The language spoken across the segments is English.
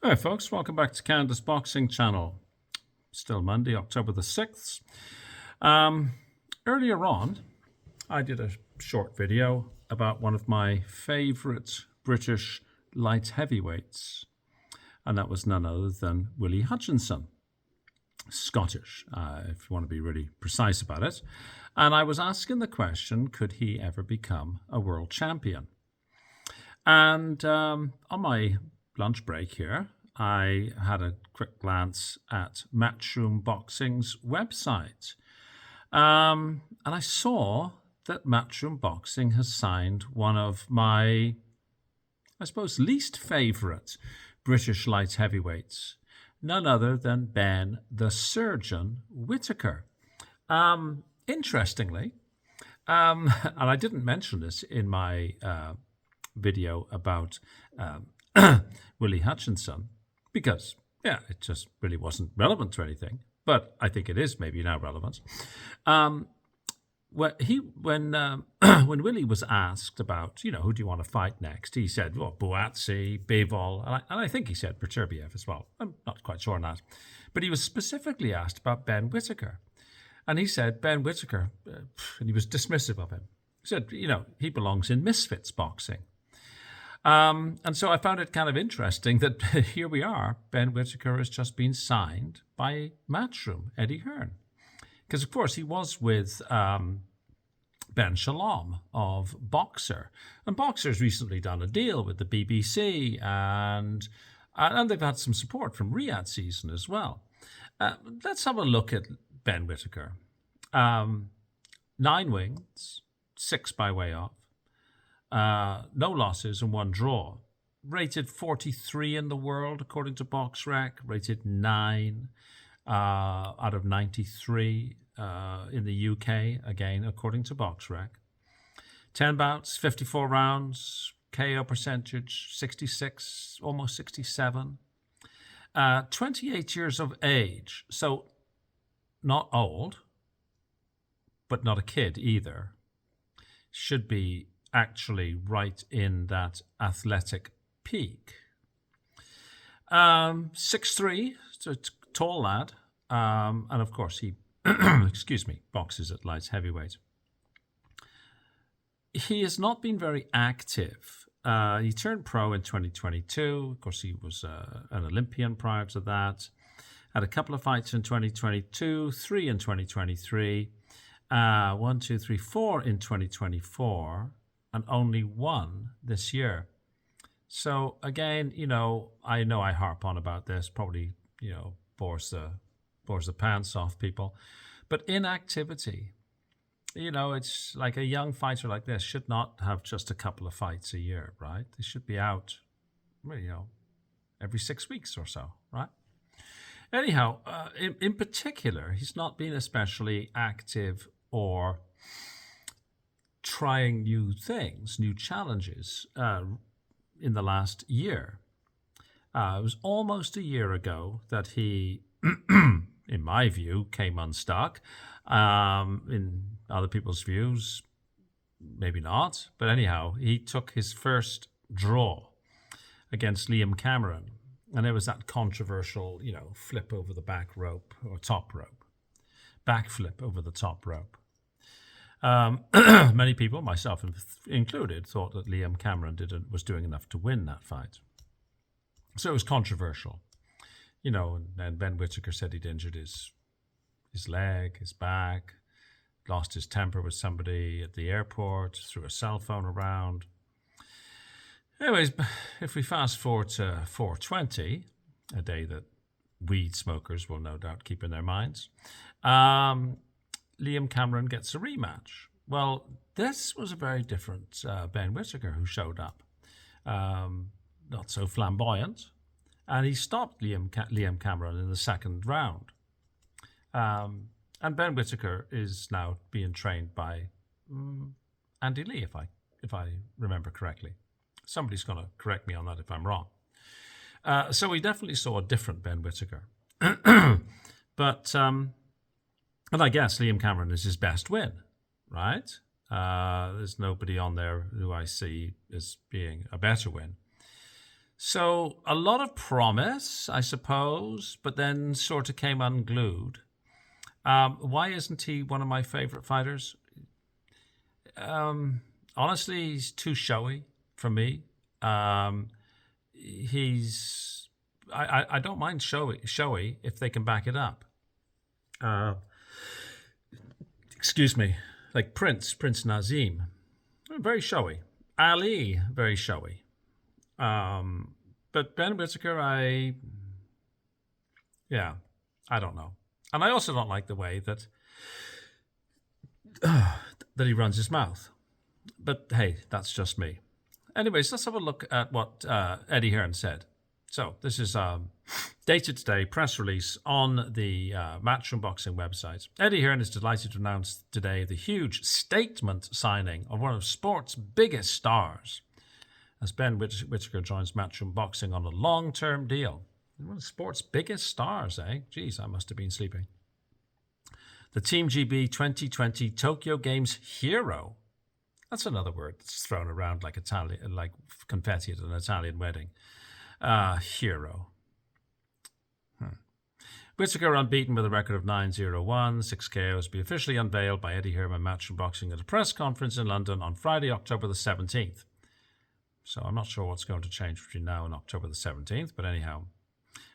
Hi folks, welcome back to Canada's Boxing Channel. Still Monday, October the 6th. Earlier on, I did a short video about one of my favourite British light heavyweights, and that was none other than Willie Hutchinson, Scottish, if you want to be really precise about it. And I was asking the question, could he ever become a world champion? And on my lunch break here, I had a quick glance at Matchroom Boxing's website. And I saw that Matchroom Boxing has signed one of my, I suppose, least favourite British light heavyweights, none other than Ben the Surgeon Whittaker. Interestingly, and I didn't mention this in my video about Willie Hutchinson because, it just really wasn't relevant to anything. But I think it is maybe now relevant. When Willie was asked about, who do you want to fight next, he said, Buatsi, Bivol, and I think he said Beterbiev as well. I'm not quite sure on that. But he was specifically asked about Ben Whittaker. And he said, Ben Whittaker, and he was dismissive of him. He said, he belongs in misfits boxing. And so I found it kind of interesting that here we are, Ben Whittaker has just been signed by Matchroom, Eddie Hearn. Because, of course, he was with Ben Shalom of Boxer. And Boxer's recently done a deal with the BBC, and they've had some support from Riyadh season as well. Let's have a look at Ben Whittaker. 9 wins, 6 by way of. No losses and 1 draw. Rated 43 in the world, according to BoxRec. Rated 9 out of 93 in the UK, again, according to BoxRec. 10 bouts, 54 rounds, KO percentage, 66, almost 67. 28 years of age, so not old, but not a kid either. Should be actually right in that athletic peak. 6'3", so it's a tall lad. And of course he, boxes at light heavyweight. He has not been very active. He turned pro in 2022. Of course, he was an Olympian prior to that. Had a couple of fights in 2022, 3 in 2023, 1, 2, 3, 4 in 2024. And only 1 this year. So again, I know I harp on about this, probably, bores the pants off people. But inactivity, it's like a young fighter like this should not have just a couple of fights a year, right? They should be out, every 6 weeks or so, right? Anyhow, in particular, he's not been especially active or trying new things, new challenges in the last year. It was almost a year ago that he, in my view, came unstuck. In other people's views, maybe not. But anyhow, he took his first draw against Liam Cameron. And there was that controversial, flip over the back rope or top rope. Backflip over the top rope. Many people, myself included, thought that Liam Cameron was doing enough to win that fight. So it was controversial. And Ben Whittaker said he'd injured his leg, his back, lost his temper with somebody at the airport, threw a cell phone around. Anyways, if we fast forward to 420, a day that weed smokers will no doubt keep in their minds, Liam Cameron gets a rematch. Well, this was a very different Ben Whittaker who showed up. Not so flamboyant. And he stopped Liam Cameron in the second round. And Ben Whittaker is now being trained by Andy Lee, if I remember correctly. Somebody's going to correct me on that if I'm wrong. So we definitely saw a different Ben Whittaker. But... and I guess Liam Cameron is his best win, right? There's nobody on there who I see as being a better win. So a lot of promise, I suppose, but then sort of came unglued. Why isn't he one of my favorite fighters? Honestly, he's too showy for me. He's I don't mind showy if they can back it up. Excuse me, like Prince Nazim, very showy. Ali, very showy. But Ben Whittaker, I don't know. And I also don't like the way that that he runs his mouth. But hey, that's just me. Anyways, let's have a look at what Eddie Hearn said. So this is dated today, press release on the Matchroom Boxing website. Eddie Hearn is delighted to announce today the huge statement signing of one of sport's biggest stars, as Ben Whittaker joins Matchroom Boxing on a long-term deal. One of sport's biggest stars, eh? Geez, I must have been sleeping. The Team GB 2020 Tokyo Games hero. That's another word that's thrown around like confetti at an Italian wedding. Hero. Whittaker, unbeaten with a record of 9-0-1, 6 KOs, will be officially unveiled by Eddie Hearn and Matchroom Boxing at a press conference in London on Friday, October the 17th. So I'm not sure what's going to change between now and October the 17th, but anyhow.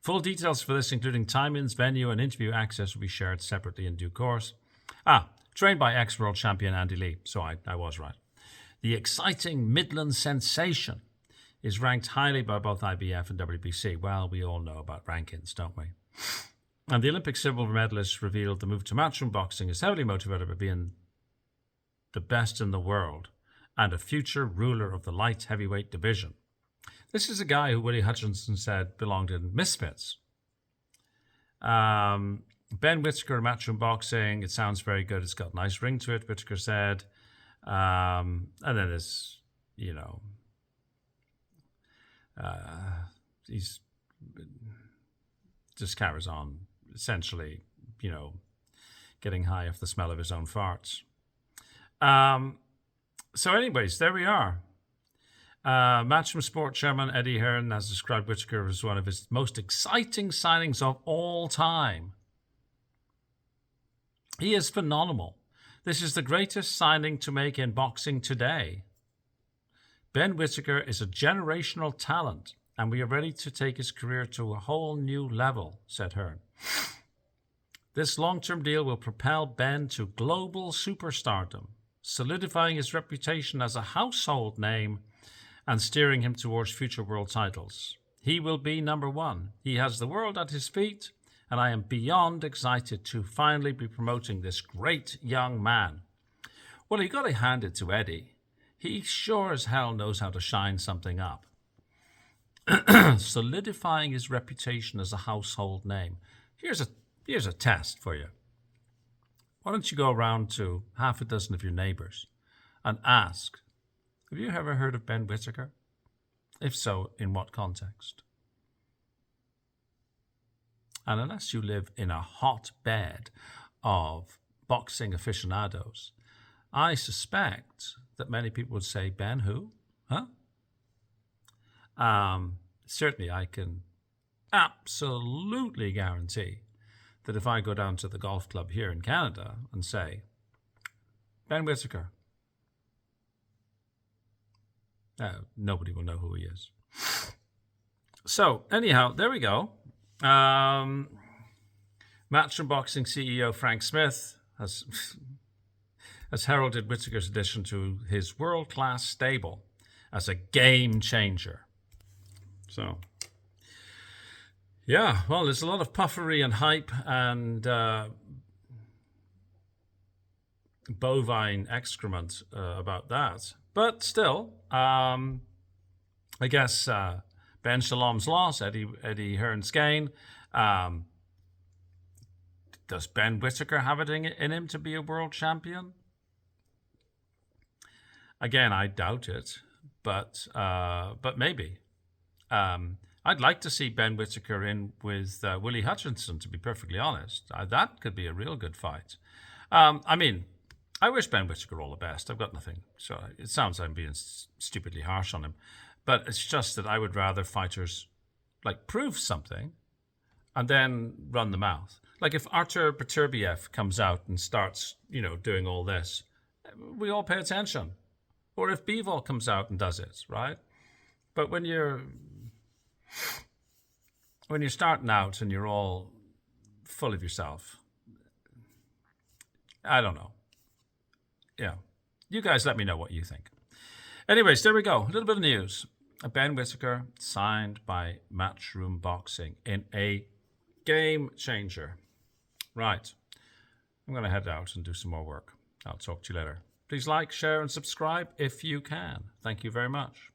Full details for this, including timings, venue, and interview access, will be shared separately in due course. Trained by ex-world champion Andy Lee, so I was right. The exciting Midland sensation is ranked highly by both IBF and WBC. Well, we all know about rankings, don't we? And the Olympic silver medalist revealed the move to Matchroom Boxing is heavily motivated by being the best in the world and a future ruler of the light heavyweight division. This is a guy who Willie Hutchinson said belonged in Misfits. Ben Whittaker, Matchroom Boxing, it sounds very good. It's got a nice ring to it, Whittaker said. And then there's, he's just carries on, essentially, getting high off the smell of his own farts. So anyways, there we are. Matchroom Sport chairman Eddie Hearn has described Whittaker as one of his most exciting signings of all time. He is phenomenal. This is the greatest signing to make in boxing today. Ben Whittaker is a generational talent, and we are ready to take his career to a whole new level, said Hearn. This long-term deal will propel Ben to global superstardom, solidifying his reputation as a household name and steering him towards future world titles. He will be number one. He has the world at his feet, and I am beyond excited to finally be promoting this great young man. Well, you got to hand it to Eddie. He sure as hell knows how to shine something up. Solidifying his reputation as a household name. Here's a test for you. Why don't you go around to half a dozen of your neighbors and ask, have you ever heard of Ben Whittaker? If so, in what context? And unless you live in a hotbed of boxing aficionados, I suspect that many people would say, Ben who? Huh? Certainly I can absolutely guarantee that if I go down to the golf club here in Canada and say, Ben Whittaker, nobody will know who he is. So, anyhow, there we go. Matchroom Boxing CEO Frank Smith has heralded Whittaker's addition to his world-class stable as a game changer. So, yeah, well, there's a lot of puffery and hype and bovine excrement about that. But still, I guess Ben Shalom's loss, Eddie Hearn's gain. Does Ben Whittaker have it in him to be a world champion? Again, I doubt it, but maybe. I'd like to see Ben Whittaker in with Willie Hutchinson, to be perfectly honest. That could be a real good fight. I wish Ben Whittaker all the best. I've got nothing. So it sounds like I'm being stupidly harsh on him. But it's just that I would rather fighters like prove something and then run the mouth. Like if Artur Beterbiev comes out and starts, doing all this, we all pay attention. Or if Bivol comes out and does it, right? But when you're starting out and you're all full of yourself, I don't know. Yeah. You guys let me know what you think. Anyways, there we go. A little bit of news. Ben Whittaker signed by Matchroom Boxing in a game changer. Right. I'm going to head out and do some more work. I'll talk to you later. Please like, share, and subscribe if you can. Thank you very much.